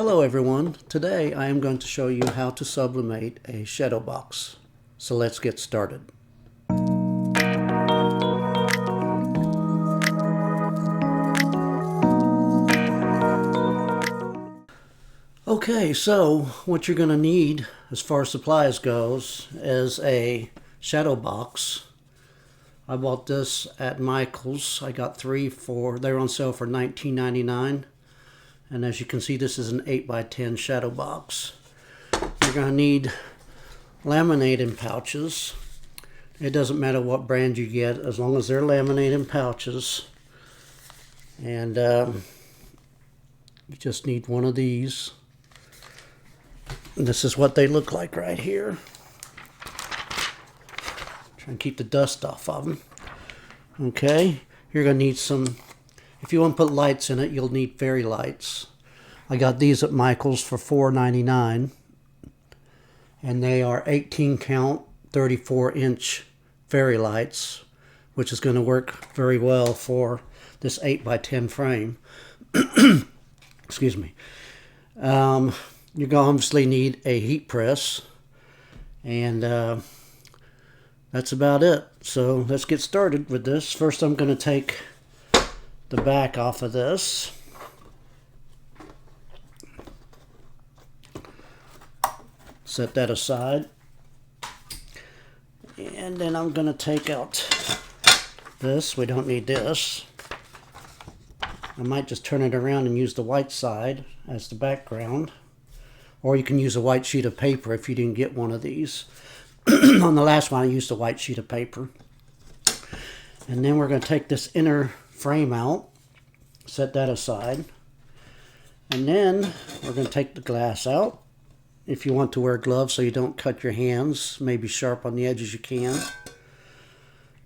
Hello everyone, today I am going to show you how to sublimate a shadow box. So let's get started. Okay, so what you're going to need as far as supplies goes is a shadow box. I bought this at Michael's. I got three they were on sale for $19.99. And as you can see, this is an 8x10 shadow box. You're going to need laminating pouches. It doesn't matter what brand you get as long as they're laminating pouches. And you just need one of these. And this is what they look like right here. Try and keep the dust off of them. Okay, you're going to need some. If you want to put lights in it, you'll need fairy lights. I got these at Michael's for $4.99. And they are 18 count, 34-inch fairy lights, which is going to work very well for this 8x10 frame. Excuse me. You're going to obviously need a heat press. And that's about it. So let's get started with this. First I'm going to take the back off of this. Set that aside. And then I'm going to take out this. We don't need this. I might just turn it around and use the white side as the background. Or you can use a white sheet of paper if you didn't get one of these. On the last one I used a white sheet of paper. And then we're going to take this inner frame out. Set that aside. And then we're going to take the glass out. If you want to wear gloves so you don't cut your hands, maybe sharp on the edges you can.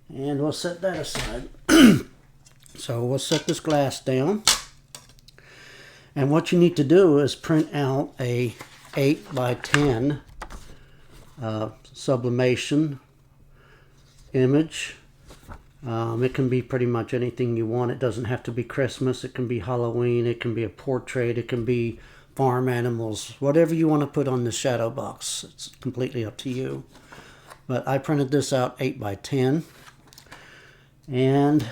And we'll set that aside. So we'll set this glass down. And what you need to do is print out a 8x10 sublimation image. It can be pretty much anything you want. It doesn't have to be Christmas. It can be Halloween. It can be a portrait. It can be farm animals. Whatever you want to put on the shadow box. It's completely up to you. But I printed this out 8x10. And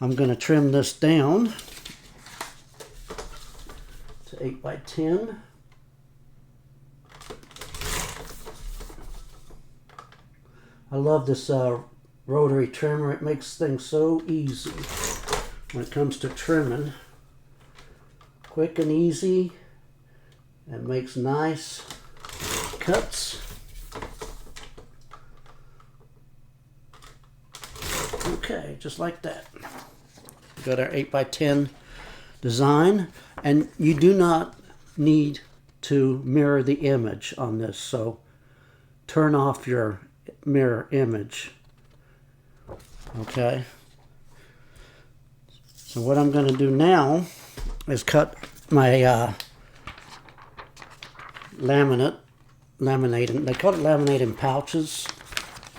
I'm going to trim this down to 8x10. I love this rotary trimmer. It makes things so easy when it comes to trimming. Quick and easy. It makes nice cuts. Okay, just like that. We got our 8x10 design, and you do not need to mirror the image on this, so turn off your mirror image. Okay, so what I'm going to do now is cut my laminating. They call it laminating pouches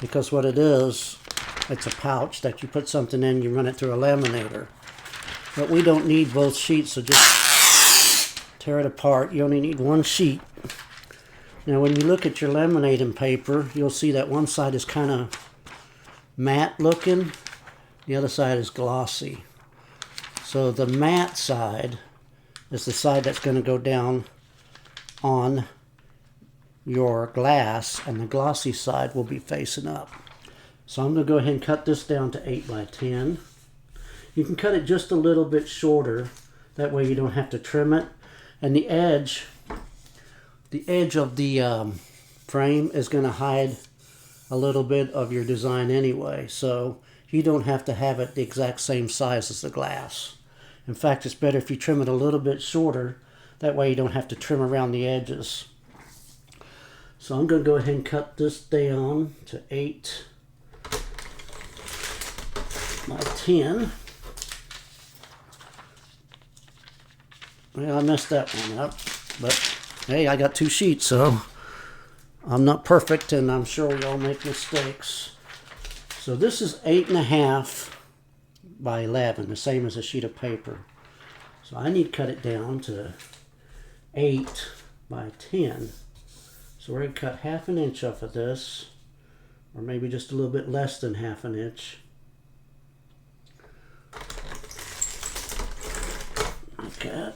because what it is, it's a pouch that you put something in, you run it through a laminator. But we don't need both sheets, so just tear it apart. You only need one sheet. Now when you look at your laminating paper, you'll see that one side is kind of matte looking, the other side is glossy. So the matte side is the side that's going to go down on your glass, and the glossy side will be facing up. So I'm going to go ahead and cut this down to 8x10. You can cut it just a little bit shorter, that way you don't have to trim it. And the edge of the frame is going to hide a little bit of your design anyway, so you don't have to have it the exact same size as the glass. In fact, it's better if you trim it a little bit shorter, that way you don't have to trim around the edges. So I'm going to go ahead and cut this down to 8x10. Well, I messed that one up, but hey, I got two sheets, so I'm not perfect, and I'm sure we all make mistakes. So this is 8.5 by 11, the same as a sheet of paper. So I need to cut it down to 8 by 10. So we're going to cut 1/2 inch off of this, or maybe just a little bit less than 1/2 inch. Okay.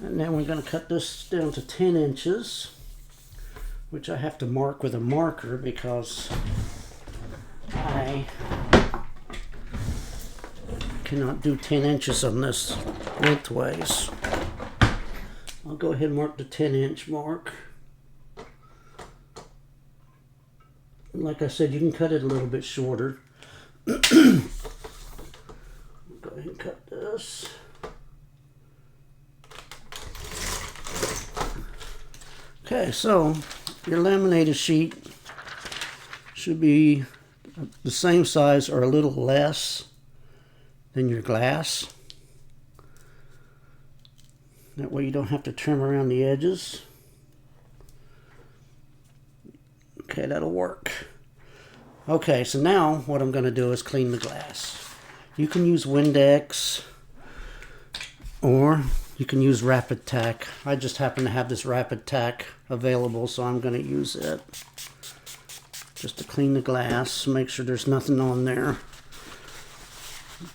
And then we're going to cut this down to 10 inches, which I have to mark with a marker because I cannot do 10 inches on this lengthways. I'll go ahead and mark the 10-inch mark. Like I said, you can cut it a little bit shorter. Go ahead and cut this. Okay, so your laminated sheet should be the same size or a little less than your glass. That way you don't have to trim around the edges. Okay, that'll work. Okay, so now what I'm going to do is clean the glass. You can use Windex or you can use Rapid Tack. I just happen to have this Rapid Tack available, so I'm going to use it just to clean the glass. Make sure there's nothing on there,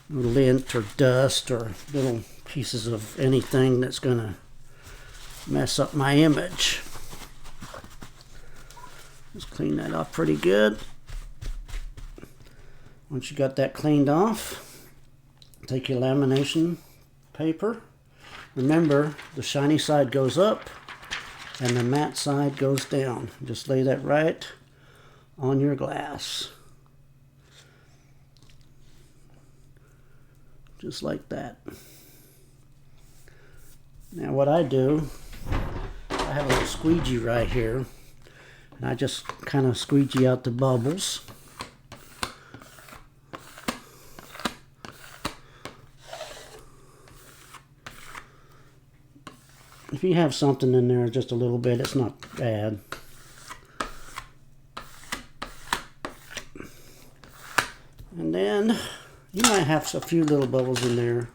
lint or dust or little pieces of anything that's going to mess up my image. Just clean that off pretty good. Once you got that cleaned off, take your lamination paper. Remember, the shiny side goes up and the matte side goes down. Just lay that right on your glass. Just like that. Now what I do, I have a little squeegee right here, and I just kind of squeegee out the bubbles. If you have something in there just a little bit, it's not bad. And then you might have a few little bubbles in there,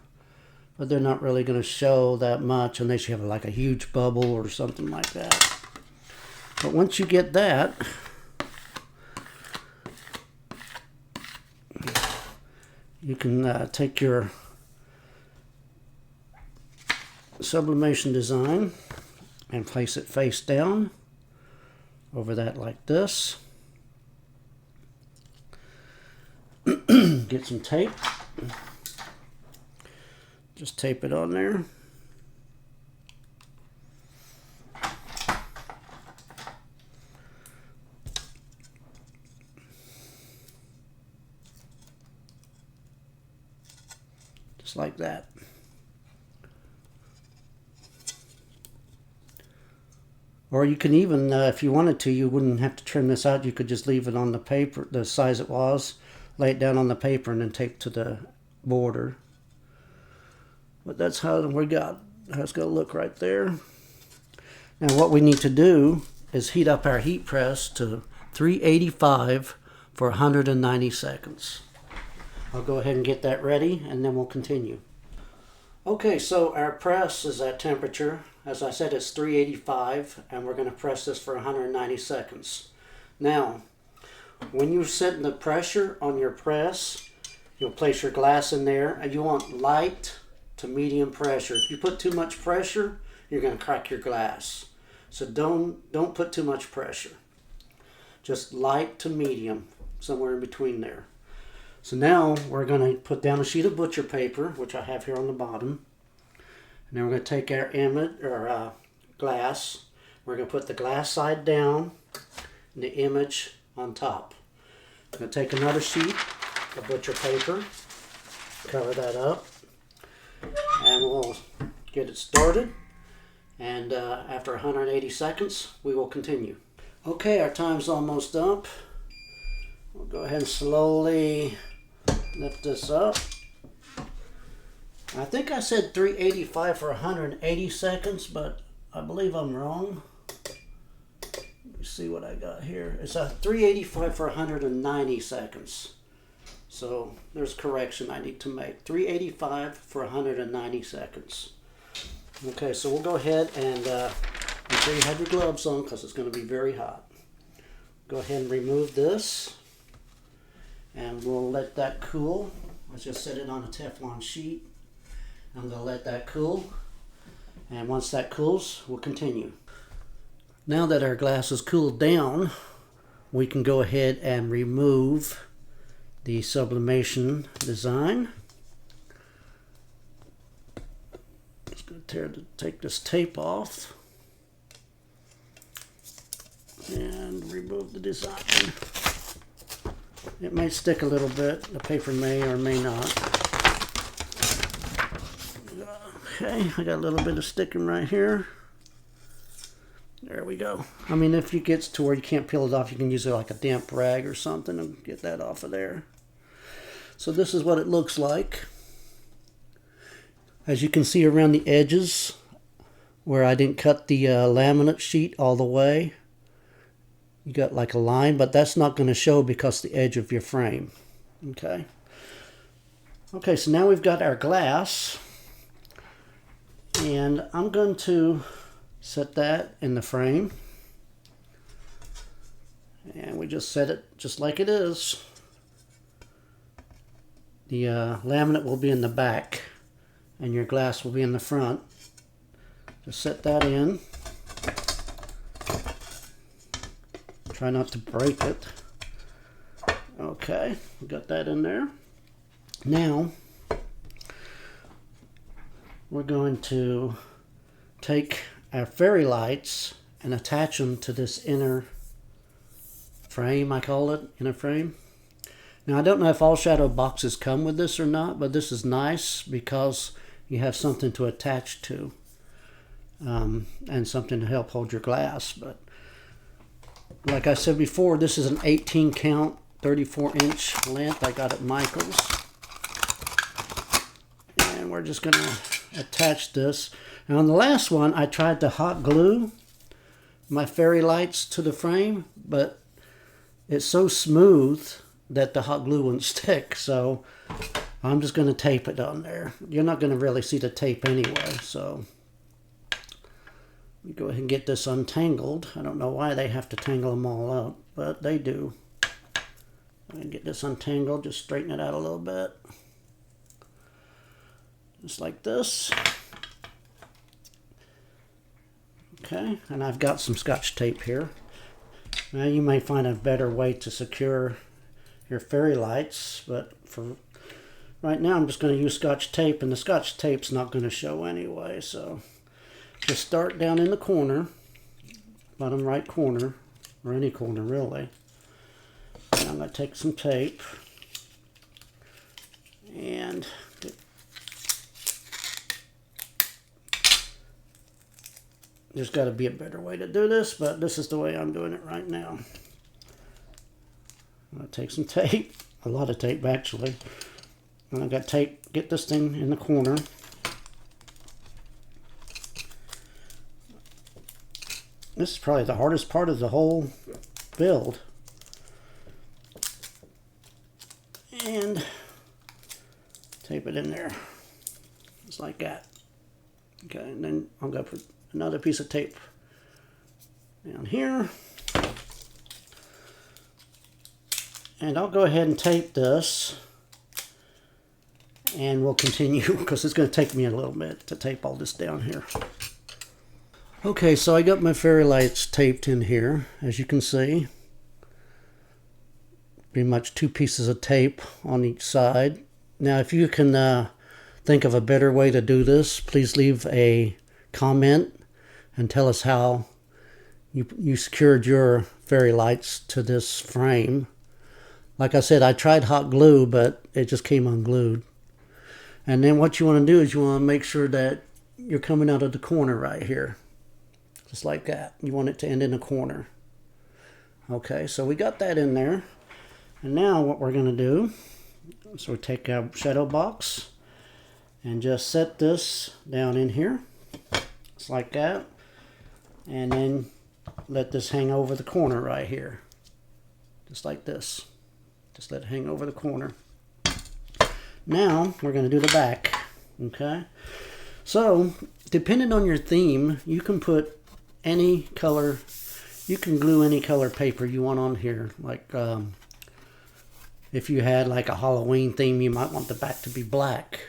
but they're not really going to show that much unless you have like a huge bubble or something like that. But once you get that, you can take your sublimation design and place it face down over that like this. Get some tape. Just tape it on there. Just like that. Or you can even, if you wanted to, you wouldn't have to trim this out. You could just leave it on the paper, the size it was, lay it down on the paper, and then tape to the border. But that's how we got. How it's going to look right there. Now what we need to do is heat up our heat press to 385 for 190 seconds. I'll go ahead and get that ready, and then we'll continue. Okay, so our press is at temperature. As I said, it's 385, and we're going to press this for 190 seconds. Now, when you're setting the pressure on your press, you'll place your glass in there, and you want light to medium pressure. If you put too much pressure, you're going to crack your glass. So don't put too much pressure. Just light to medium, somewhere in between there. So now we're going to put down a sheet of butcher paper, which I have here on the bottom. And then we're going to take our image or glass. We're going to put the glass side down and the image on top. I'm going to take another sheet of butcher paper, cover that up, and we'll get it started. And after 180 seconds, we will continue. Okay, our time's almost up. We'll go ahead and slowly lift this up. I think I said 385 for 180 seconds, but I believe I'm wrong. Let me see what I got here. It's a 385 for 190 seconds. So there's correction I need to make. 385 for 190 seconds. Okay, so we'll go ahead and make sure you have your gloves on because it's going to be very hot. Go ahead and remove this, and we'll let that cool. Let's just set it on a Teflon sheet. I'm going to let that cool, and once that cools, we'll continue. Now that our glass is cooled down, we can go ahead and remove the sublimation design. Just going to take this tape off and remove the design. It might stick a little bit. The paper may or may not. Okay, I got a little bit of sticking right here. There we go. I mean, if it gets to where you can't peel it off, you can use it like a damp rag or something and get that off of there. So this is what it looks like. As you can see around the edges, where I didn't cut the laminate sheet all the way, you got like a line, but that's not going to show because the edge of your frame. Okay. Okay, so now we've got our glass, and I'm going to set that in the frame, and we just set it just like it is. The laminate will be in the back and your glass will be in the front. Just set that in. Try not to break it. Okay, we got that in there. Now we're going to take our fairy lights and attach them to this inner frame, I call it, inner frame. Now I don't know if all shadow boxes come with this or not, but this is nice because you have something to attach to and something to help hold your glass. But like I said before, this is an 18 count, 34-inch length. I got at Michael's. And we're just going to attach this. Now on the last one, I tried to hot glue my fairy lights to the frame, but it's so smooth that the hot glue wouldn't stick. So I'm just going to tape it on there. You're not going to really see the tape anyway. So go ahead and get this untangled. I don't know why they have to tangle them all up, but they do. And get this untangled, just straighten it out a little bit. Just like this. Okay, and I've got some Scotch tape here. Now you may find a better way to secure your fairy lights, but for right now I'm just going to use Scotch tape, and the Scotch tape's not going to show anyway. So just start down in the corner, bottom right corner, or any corner really. And I'm going to take some tape and there's got to be a better way to do this, but this is the way I'm doing it right now. I'm going to take some tape, a lot of tape actually, and I've got tape, get this thing in the corner. This is probably the hardest part of the whole build. And tape it in there, just like that. Okay, and then I'm going to put another piece of tape down here. And I'll go ahead and tape this, and we'll continue because it's going to take me a little bit to tape all this down here. Okay, so I got my fairy lights taped in here, as you can see. Pretty much 2 pieces of tape on each side. Now, if you can think of a better way to do this, please leave a comment and tell us how you secured your fairy lights to this frame. Like I said, I tried hot glue, but it just came unglued. And then what you want to do is you want to make sure that you're coming out of the corner right here. Just like that. You want it to end in a corner. Okay, so we got that in there. And now what we're going to do is we'll take our shadow box and just set this down in here. Just like that. And then let this hang over the corner right here. Just like this. Just let it hang over the corner. Now we're going to do the back. Okay. So depending on your theme, you can put any color, you can glue any color paper you want on here. Like if you had like a Halloween theme, you might want the back to be black.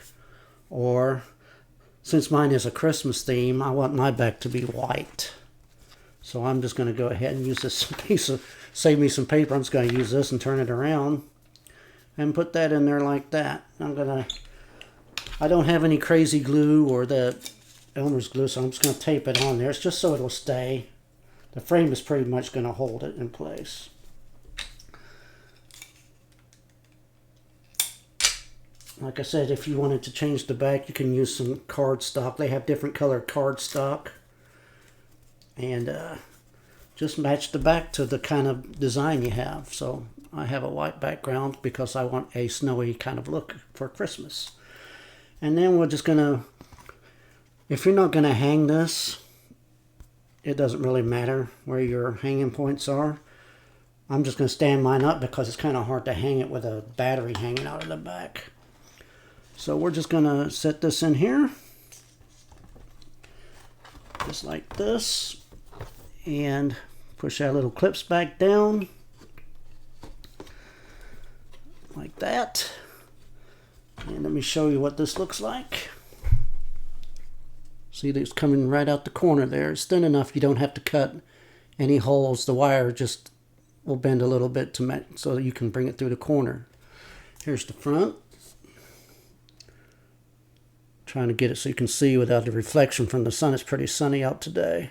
Or since mine is a Christmas theme, I want my back to be white. So I'm just going to go ahead and use this piece of, save me some paper. I'm just going to use this and turn it around and put that in there like that. I don't have any crazy glue or the Elmer's glue, so I'm just going to tape it on there. It's just so it'll stay. The frame is pretty much going to hold it in place. Like I said, if you wanted to change the back, you can use some cardstock. They have different colored cardstock. And just match the back to the kind of design you have. So I have a white background because I want a snowy kind of look for Christmas. And then we're just going to, if you're not going to hang this, it doesn't really matter where your hanging points are. I'm just going to stand mine up because it's kind of hard to hang it with a battery hanging out of the back. So we're just going to set this in here, just like this, and push our little clips back down, like that. And let me show you what this looks like. See, it's coming right out the corner there. It's thin enough you don't have to cut any holes. The wire just will bend a little bit to so that you can bring it through the corner. Here's the front. Trying to get it so you can see without the reflection from the sun. It's pretty sunny out today.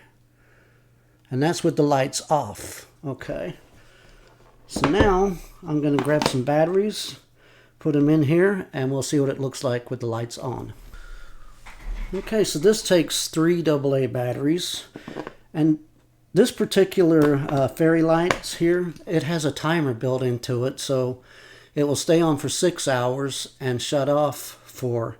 And that's with the lights off. Okay. So now I'm going to grab some batteries, put them in here, and we'll see what it looks like with the lights on. Okay, so this takes 3 AA batteries. And this particular fairy lights here, it has a timer built into it. So it will stay on for 6 hours and shut off for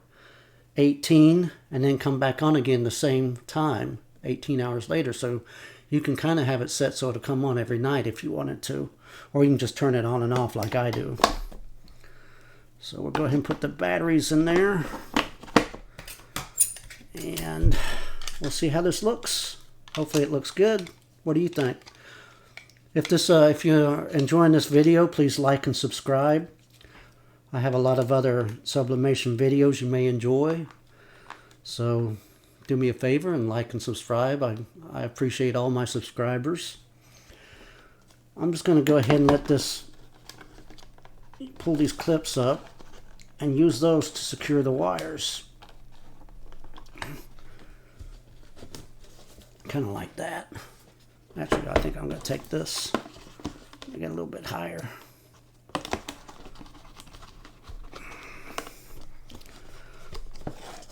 18 and then come back on again the same time, 18 hours later. So you can kind of have it set so it'll come on every night if you wanted to. Or you can just turn it on and off like I do. So we'll go ahead and put the batteries in there. And we'll see how this looks. Hopefully it looks good. What do you think? If you're enjoying this video, please like and subscribe. I have a lot of other sublimation videos you may enjoy. So do me a favor and like and subscribe. I appreciate all my subscribers. I'm just going to go ahead and let this, pull these clips up and use those to secure the wires. Kind of like that. Actually, I think I'm going to take this and get a little bit higher.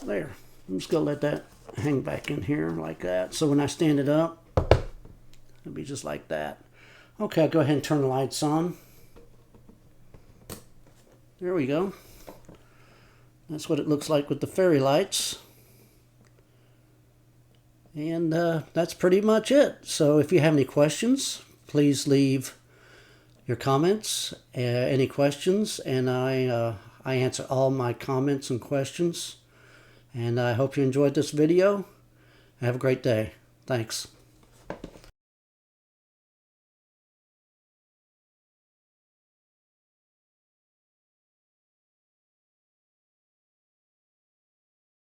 There. I'm just going to let that hang back in here like that. So when I stand it up, it'll be just like that. Okay, I'll go ahead and turn the lights on. There we go. That's what it looks like with the fairy lights. And that's pretty much it. So if you have any questions, please leave your comments, any questions, and I answer all my comments and questions. And I hope you enjoyed this video. Have a great day. Thanks.